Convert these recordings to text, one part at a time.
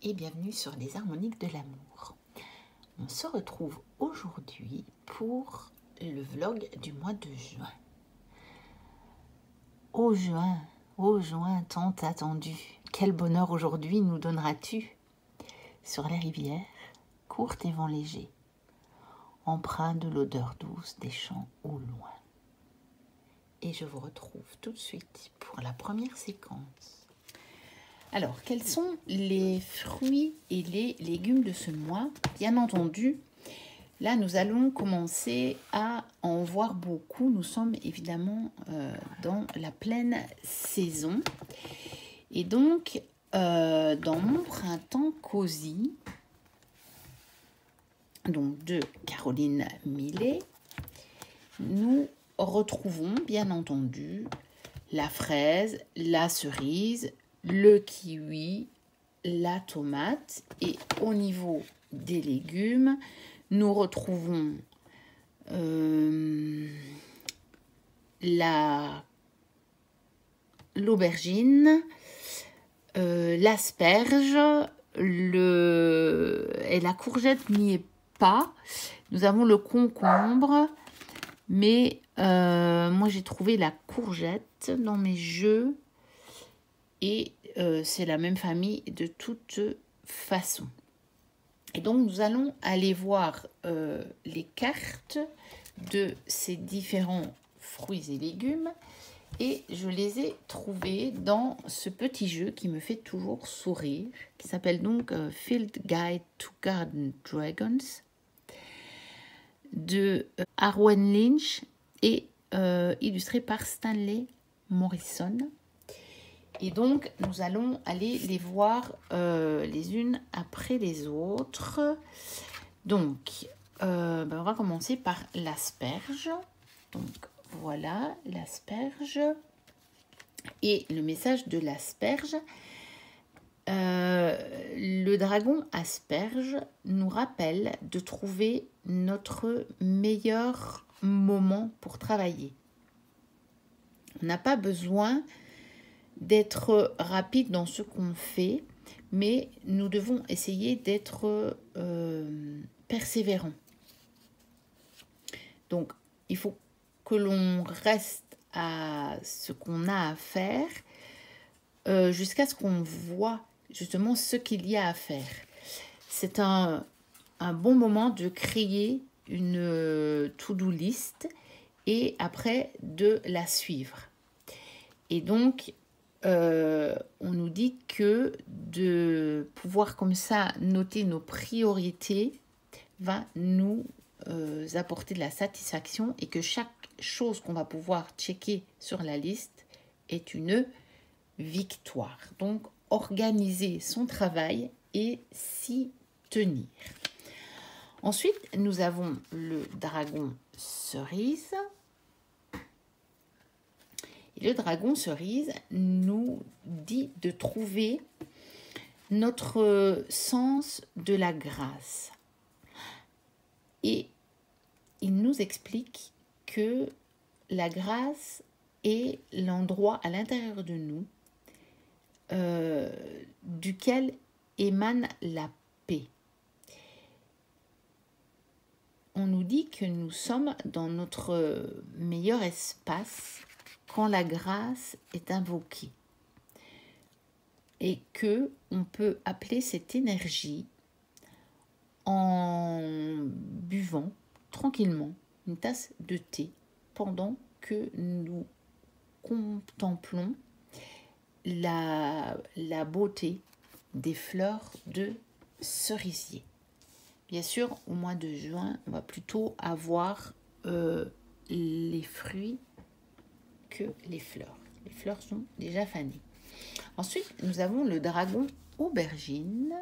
et bienvenue sur les harmoniques de l'amour. On se retrouve aujourd'hui pour le vlog du mois de juin. Ô juin tant attendu, quel bonheur aujourd'hui nous donneras-tu? Sur les rivières, court et vent léger, empreint de l'odeur douce des champs au loin. Et je vous retrouve tout de suite pour la première séquence. Alors, quels sont les fruits et les légumes de ce mois? Bien entendu, là, nous allons commencer à en voir beaucoup. Nous sommes évidemment dans la pleine saison. Et donc, dans mon printemps cosy, donc de Caroline Millet, nous retrouvons bien entendu la fraise, la cerise, le kiwi, la tomate, et au niveau des légumes, nous retrouvons l'aubergine, l'asperge, et la courgette n'y est pas. Nous avons le concombre, mais moi j'ai trouvé la courgette dans mes jeux. Et c'est la même famille de toute façon. Et donc, nous allons aller voir les cartes de ces différents fruits et légumes. Et je les ai trouvés dans ce petit jeu qui me fait toujours sourire, qui s'appelle donc Field Guide to Garden Dragons, de Arwen Lynch et illustré par Stanley Morrison. Et donc, nous allons aller les voir les unes après les autres. Donc, on va commencer par l'asperge. Donc, voilà l'asperge. Et le message de l'asperge. Le dragon asperge nous rappelle de trouver notre meilleur moment pour travailler. On n'a pas besoin d'être rapide dans ce qu'on fait, mais nous devons essayer d'être persévérants. Donc, il faut que l'on reste à ce qu'on a à faire jusqu'à ce qu'on voit justement ce qu'il y a à faire. C'est un bon moment de créer une to-do list et après de la suivre. Et donc, on nous dit que de pouvoir comme ça noter nos priorités va nous apporter de la satisfaction et que chaque chose qu'on va pouvoir checker sur la liste est une victoire. Donc, organiser son travail et s'y tenir. Ensuite, nous avons le dragon cerise. Le dragon cerise nous dit de trouver notre sens de la grâce. Et il nous explique que la grâce est l'endroit à l'intérieur de nous duquel émane la paix. On nous dit que nous sommes dans notre meilleur espace quand la grâce est invoquée et que on peut appeler cette énergie en buvant tranquillement une tasse de thé pendant que nous contemplons la beauté des fleurs de cerisier. Bien sûr, au mois de juin, on va plutôt avoir les fruits que les fleurs. Les fleurs sont déjà fanées. Ensuite, nous avons le dragon aubergine.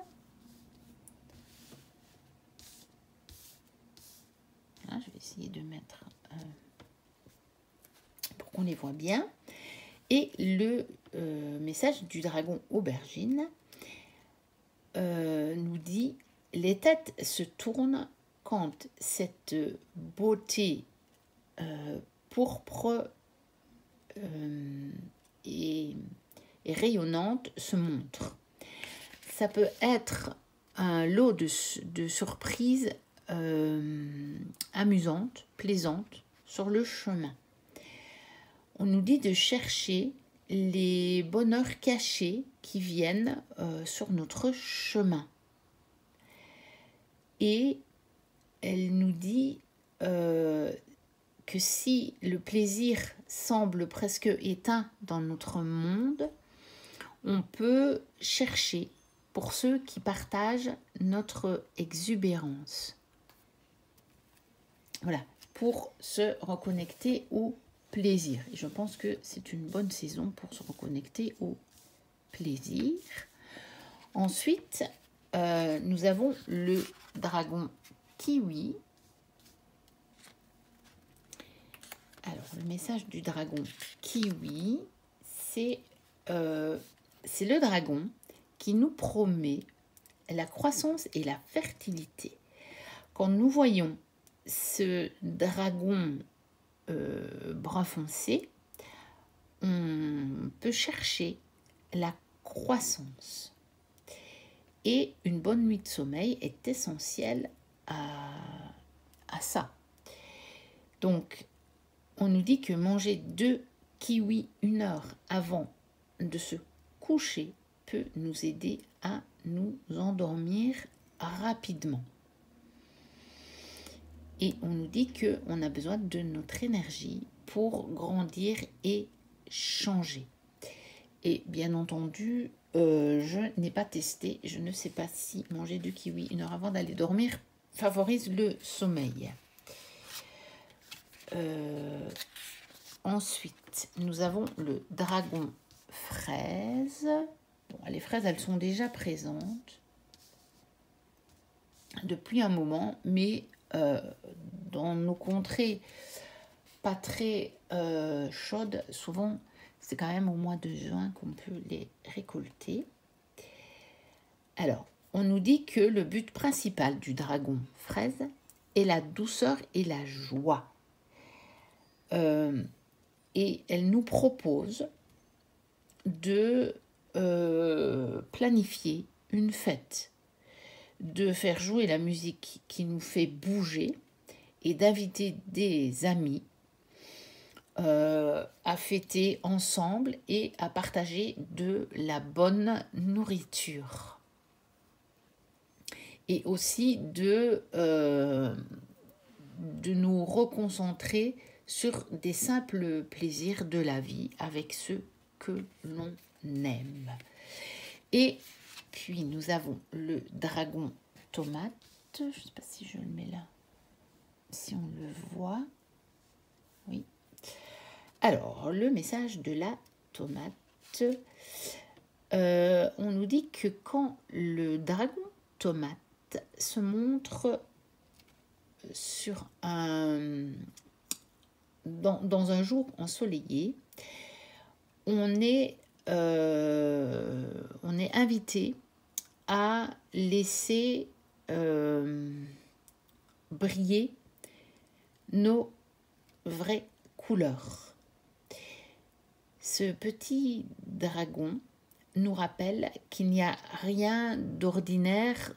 Là, je vais essayer de mettre pour qu'on les voit bien. Et le message du dragon aubergine nous dit: les têtes se tournent quand cette beauté pourpre et rayonnante se montre. ça peut être un lot de surprises amusantes, plaisantes sur le chemin. On nous dit de chercher les bonheurs cachés qui viennent sur notre chemin. Et elle nous dit que si le plaisir semble presque éteint dans notre monde, on peut chercher pour ceux qui partagent notre exubérance. Voilà, pour se reconnecter au plaisir. Et je pense que c'est une bonne saison pour se reconnecter au plaisir. Ensuite, nous avons le dragon kiwi. Alors, le message du dragon kiwi, c'est le dragon qui nous promet la croissance et la fertilité. Quand nous voyons ce dragon brun foncé, on peut chercher la croissance. Et une bonne nuit de sommeil est essentielle à ça. Donc, on nous dit que manger 2 kiwis 1 heure avant de se coucher peut nous aider à nous endormir rapidement. Et on nous dit qu'on a besoin de notre énergie pour grandir et changer. Et bien entendu, je n'ai pas testé. Je ne sais pas si manger 2 kiwis 1 heure avant d'aller dormir favorise le sommeil. Ensuite, nous avons le dragon fraise. Bon, les fraises, elles sont déjà présentes depuis un moment, mais dans nos contrées pas très chaudes, souvent c'est quand même au mois de juin qu'on peut les récolter. Alors, on nous dit que le but principal du dragon fraise est la douceur et la joie. Et elle nous propose de planifier une fête, de faire jouer la musique qui nous fait bouger et d'inviter des amis à fêter ensemble et à partager de la bonne nourriture. Et aussi de nous reconcentrer sur des simples plaisirs de la vie avec ceux que l'on aime. Et puis nous avons le dragon tomate. Je ne sais pas si je le mets là, si on le voit. Oui. Alors, le message de la tomate. On nous dit que quand le dragon tomate se montre sur dans un jour ensoleillé, on est invité à laisser briller nos vraies couleurs. Ce petit dragon nous rappelle qu'il n'y a rien d'ordinaire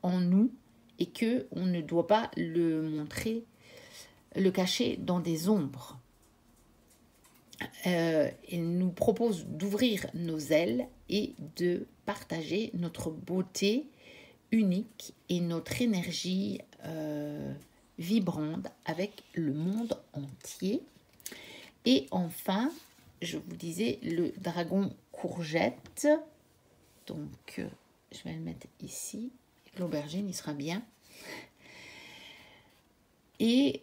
en nous et que on ne doit pas le montrer, le cacher dans des ombres. Il nous propose d'ouvrir nos ailes et de partager notre beauté unique et notre énergie vibrante avec le monde entier. Et enfin, je vous disais le dragon courgette. Donc, je vais le mettre ici. L'aubergine, il sera bien. Et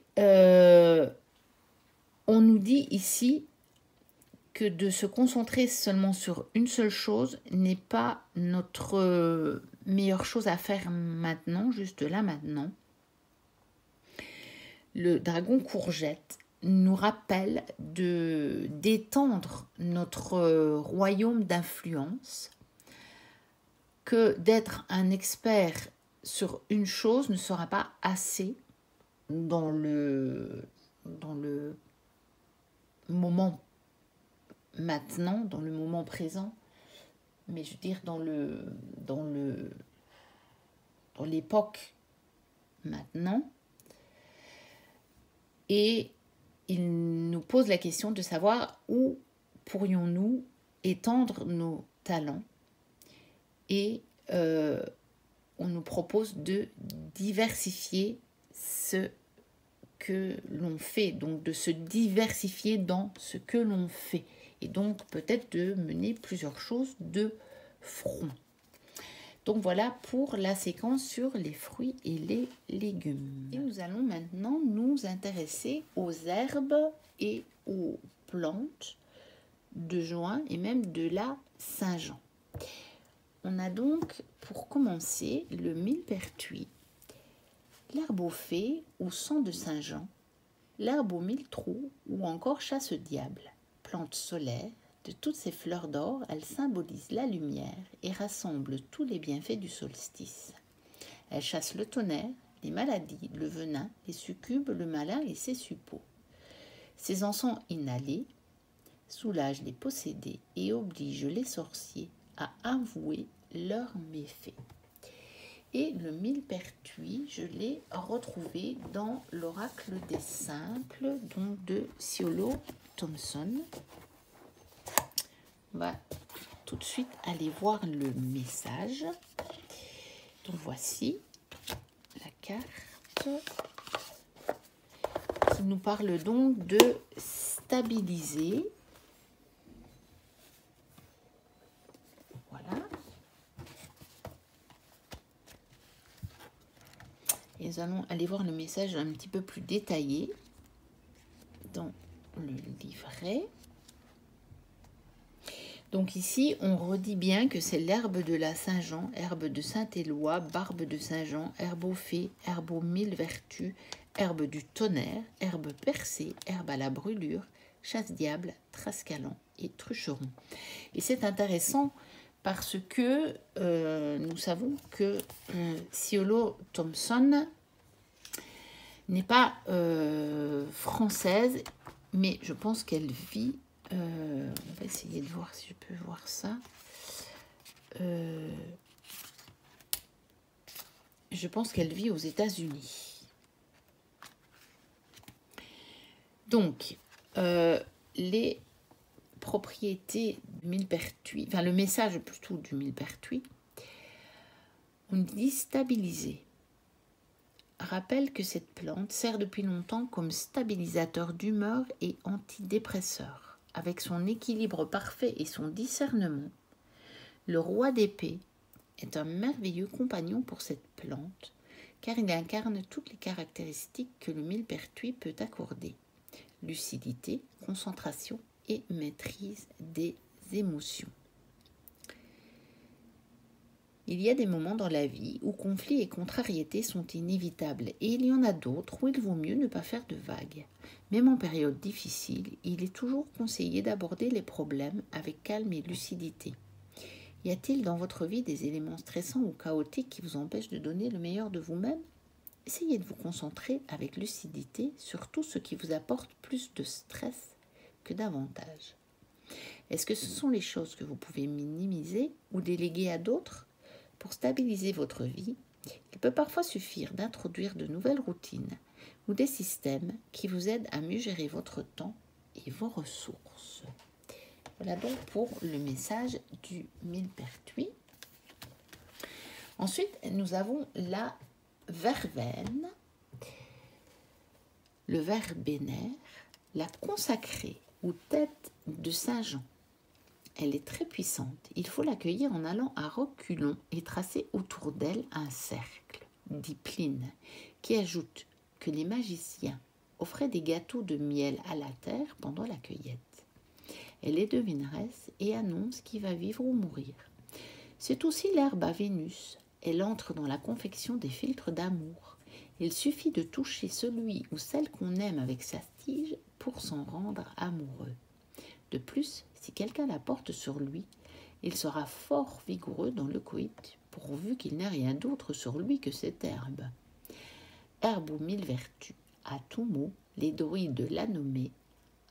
on nous dit ici que de se concentrer seulement sur une seule chose n'est pas notre meilleure chose à faire maintenant, juste là maintenant. Le dragon courgette nous rappelle d'étendre notre royaume d'influence, que d'être un expert sur une chose ne sera pas assez dans le moment maintenant, dans le moment présent, mais je veux dire dans l'époque maintenant. Et il nous pose la question de savoir où pourrions-nous étendre nos talents. Et on nous propose de diversifier ce que l'on fait, donc de se diversifier dans ce que l'on fait, et donc peut-être de mener plusieurs choses de front. Donc voilà pour la séquence sur les fruits et les légumes. Et nous allons maintenant nous intéresser aux herbes et aux plantes de juin et même de la Saint-Jean. On a donc pour commencer le millepertuis, l'herbe au fée ou sang de Saint-Jean, l'herbe au mille-trou ou encore chasse-diable. Plante solaire, de toutes ces fleurs d'or, elle symbolise la lumière et rassemble tous les bienfaits du solstice. Elle chasse le tonnerre, les maladies, le venin, les succubes, le malin et ses suppôts. Ces encens inhalés soulagent les possédés et obligent les sorciers à avouer leurs méfaits. Et le millepertuis, je l'ai retrouvé dans l'oracle des simples, donc de Ciolo Thompson. On va tout de suite aller voir le message. Donc voici la carte qui nous parle donc de stabiliser. Voilà. Et nous allons aller voir le message un petit peu plus détaillé dans le livret. Donc ici, on redit bien que c'est l'herbe de la Saint-Jean, herbe de Saint-Éloi, barbe de Saint-Jean, herbe aux fées, herbe aux mille vertus, herbe du tonnerre, herbe percée, herbe à la brûlure, chasse-diable, trascalan et trucheron. Et c'est intéressant parce que nous savons que Ciolo Thompson n'est pas française, mais je pense qu'elle vit... on va essayer de voir si je peux voir ça. Je pense qu'elle vit aux États-Unis. Donc, les propriétés du millepertuis, enfin le message plutôt du millepertuis, on dit stabiliser. Rappelle que cette plante sert depuis longtemps comme stabilisateur d'humeur et antidépresseur. Avec son équilibre parfait et son discernement, le roi d'épée est un merveilleux compagnon pour cette plante, car il incarne toutes les caractéristiques que le millepertuis peut accorder. Lucidité, concentration et maîtrise des émotions. Il y a des moments dans la vie où conflits et contrariétés sont inévitables et il y en a d'autres où il vaut mieux ne pas faire de vagues. Même en période difficile, il est toujours conseillé d'aborder les problèmes avec calme et lucidité. Y a-t-il dans votre vie des éléments stressants ou chaotiques qui vous empêchent de donner le meilleur de vous-même ? Essayez de vous concentrer avec lucidité sur tout ce qui vous apporte plus de stress que d'avantages. Est-ce que ce sont les choses que vous pouvez minimiser ou déléguer à d'autres ? Pour stabiliser votre vie, il peut parfois suffire d'introduire de nouvelles routines ou des systèmes qui vous aident à mieux gérer votre temps et vos ressources. Voilà donc pour le message du millepertuis. Ensuite, nous avons la verveine, le verbénaire, la consacrée ou tête de Saint-Jean. Elle est très puissante. Il faut l'accueillir en allant à reculons et tracer autour d'elle un cercle, dit Pline, qui ajoute que les magiciens offraient des gâteaux de miel à la terre pendant la cueillette. Elle est devineresse et annonce qui va vivre ou mourir. C'est aussi l'herbe à Vénus. Elle entre dans la confection des filtres d'amour. Il suffit de toucher celui ou celle qu'on aime avec sa tige pour s'en rendre amoureux. De plus, si quelqu'un la porte sur lui, il sera fort vigoureux dans le coït, pourvu qu'il n'ait rien d'autre sur lui que cette herbe. Herbe aux mille vertus, à tout mot, les druides la nommaient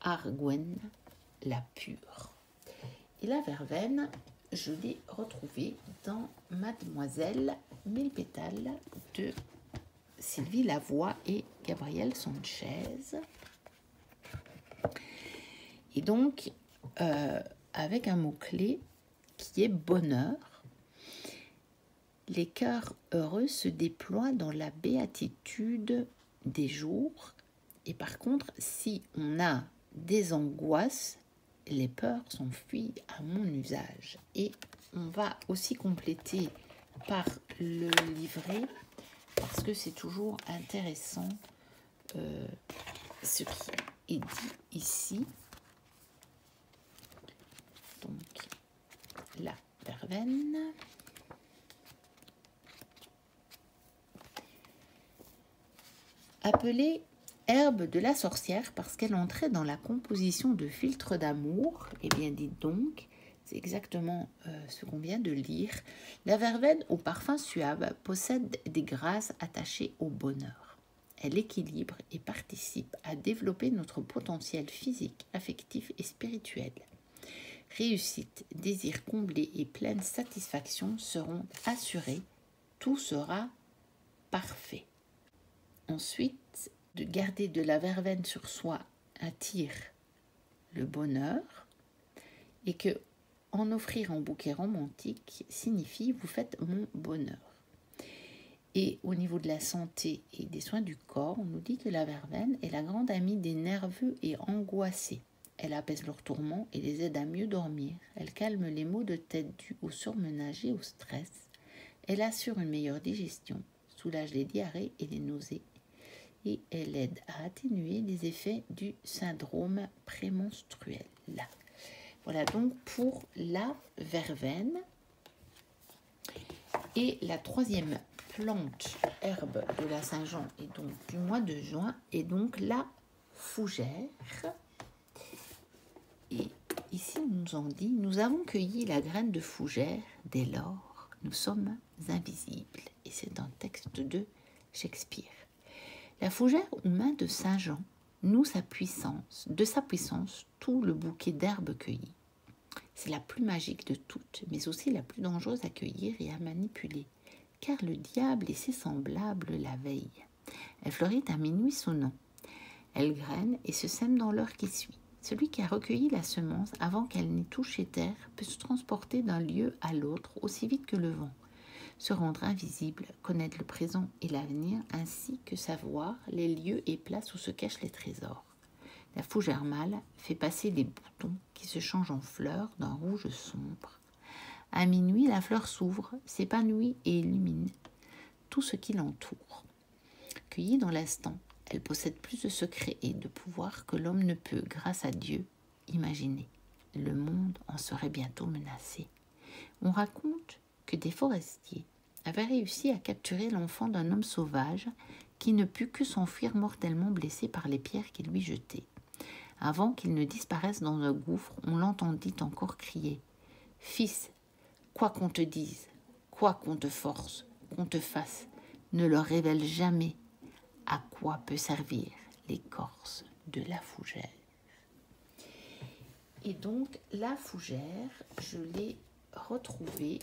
Argwen la pure. Et la verveine, je l'ai retrouvé dans Mademoiselle Mille pétales de Sylvie Lavoie et Gabriel Sanchez. Et donc, avec un mot-clé qui est bonheur. Les cœurs heureux se déploient dans la béatitude des jours. Et par contre, si on a des angoisses, les peurs s'enfuient à mon usage. Et on va aussi compléter par le livret, parce que c'est toujours intéressant ce qui est dit ici. Donc, la verveine. Appelée herbe de la sorcière parce qu'elle entrait dans la composition de filtres d'amour, eh bien dites donc, c'est exactement ce qu'on vient de lire. La verveine au parfum suave possède des grâces attachées au bonheur. Elle équilibre et participe à développer notre potentiel physique, affectif et spirituel. Réussite, désir comblé et pleine satisfaction seront assurés. Tout sera parfait. Ensuite, de garder de la verveine sur soi attire le bonheur et que en offrir un bouquet romantique signifie vous faites mon bonheur. Et au niveau de la santé et des soins du corps, on nous dit que la verveine est la grande amie des nerveux et angoissés. Elle apaise leurs tourments et les aide à mieux dormir. Elle calme les maux de tête dus au surmenage et au stress. Elle assure une meilleure digestion, soulage les diarrhées et les nausées. Et elle aide à atténuer les effets du syndrome prémenstruel. Voilà donc pour la verveine. Et la troisième plante, herbe de la Saint-Jean et donc du mois de juin, est donc la fougère. Et ici, on nous en dit, nous avons cueilli la graine de fougère, dès lors, nous sommes invisibles. Et c'est un texte de Shakespeare. La fougère aux mains de Saint-Jean noue de sa puissance, tout le bouquet d'herbes cueillies. C'est la plus magique de toutes, mais aussi la plus dangereuse à cueillir et à manipuler, car le diable et ses semblables la veillent. Elle fleurit à minuit sonnant. Elle graine et se sème dans l'heure qui suit. Celui qui a recueilli la semence avant qu'elle n'ait touché terre peut se transporter d'un lieu à l'autre aussi vite que le vent, se rendre invisible, connaître le présent et l'avenir, ainsi que savoir les lieux et places où se cachent les trésors. La fougère mâle fait passer les boutons qui se changent en fleurs d'un rouge sombre. À minuit, la fleur s'ouvre, s'épanouit et illumine tout ce qui l'entoure. Cueillie dans l'instant, elle possède plus de secrets et de pouvoirs que l'homme ne peut, grâce à Dieu, imaginer. Le monde en serait bientôt menacé. On raconte que des forestiers avaient réussi à capturer l'enfant d'un homme sauvage qui ne put que s'enfuir mortellement blessé par les pierres qu'il lui jetait. Avant qu'il ne disparaisse dans un gouffre, on l'entendit encore crier « Fils, quoi qu'on te dise, quoi qu'on te force, qu'on te fasse, ne leur révèle jamais à quoi peut servir l'écorce de la fougère. » Et donc, la fougère, je l'ai retrouvée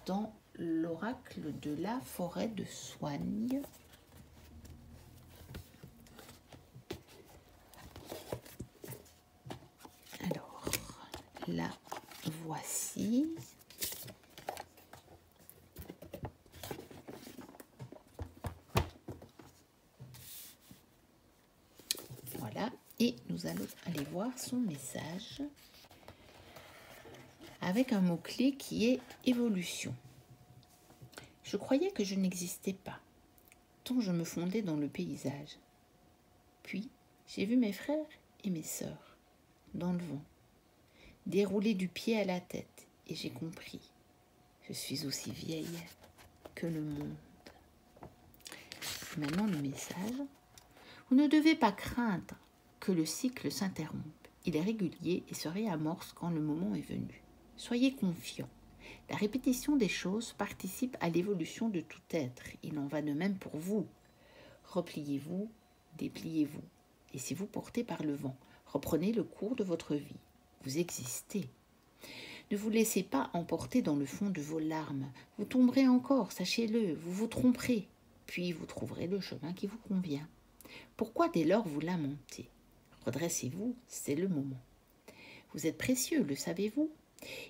dans l'oracle de la forêt de Soigne. Alors, la voici. Voilà, et nous allons aller voir son message avec un mot-clé qui est évolution. Je croyais que je n'existais pas, tant je me fondais dans le paysage. Puis, j'ai vu mes frères et mes sœurs dans le vent, déroulés du pied à la tête, et j'ai compris. Je suis aussi vieille que le monde. Maintenant, le message. Vous ne devez pas craindre que le cycle s'interrompe. Il est régulier et se réamorce quand le moment est venu. Soyez confiants. La répétition des choses participe à l'évolution de tout être. Il en va de même pour vous. Repliez-vous, dépliez-vous. Laissez-vous porter par le vent. Reprenez le cours de votre vie. Vous existez. Ne vous laissez pas emporter dans le fond de vos larmes. Vous tomberez encore, sachez-le, vous vous tromperez, puis vous trouverez le chemin qui vous convient. Pourquoi dès lors vous lamenter? Redressez-vous, c'est le moment. Vous êtes précieux, le savez-vous?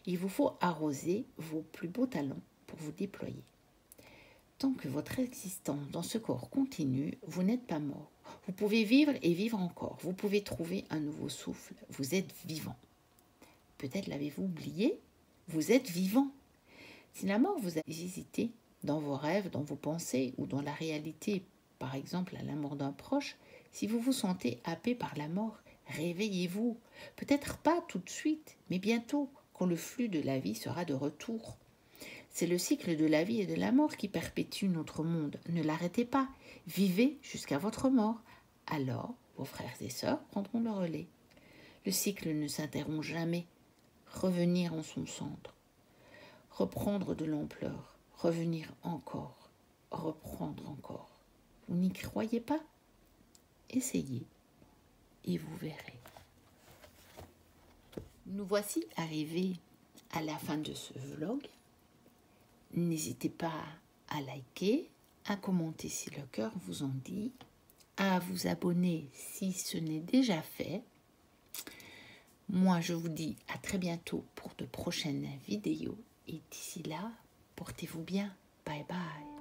Il vous faut arroser vos plus beaux talents pour vous déployer. Tant que votre existence dans ce corps continue, vous n'êtes pas mort. Vous pouvez vivre et vivre encore. Vous pouvez trouver un nouveau souffle. Vous êtes vivant. Peut-être l'avez-vous oublié? Vous êtes vivant. Si la mort vous a hésité dans vos rêves, dans vos pensées ou dans la réalité, par exemple à la mort d'un proche, si vous vous sentez happé par la mort, réveillez-vous. Peut-être pas tout de suite, mais bientôt, quand le flux de la vie sera de retour. C'est le cycle de la vie et de la mort qui perpétue notre monde. Ne l'arrêtez pas. Vivez jusqu'à votre mort. Alors, vos frères et sœurs prendront le relais. Le cycle ne s'interrompt jamais. Revenir en son centre. Reprendre de l'ampleur. Revenir encore. Reprendre encore. Vous n'y croyez pas? Essayez et vous verrez. Nous voici arrivés à la fin de ce vlog. N'hésitez pas à liker, à commenter si le cœur vous en dit, à vous abonner si ce n'est déjà fait. Moi, je vous dis à très bientôt pour de prochaines vidéos. Et d'ici là, portez-vous bien. Bye bye.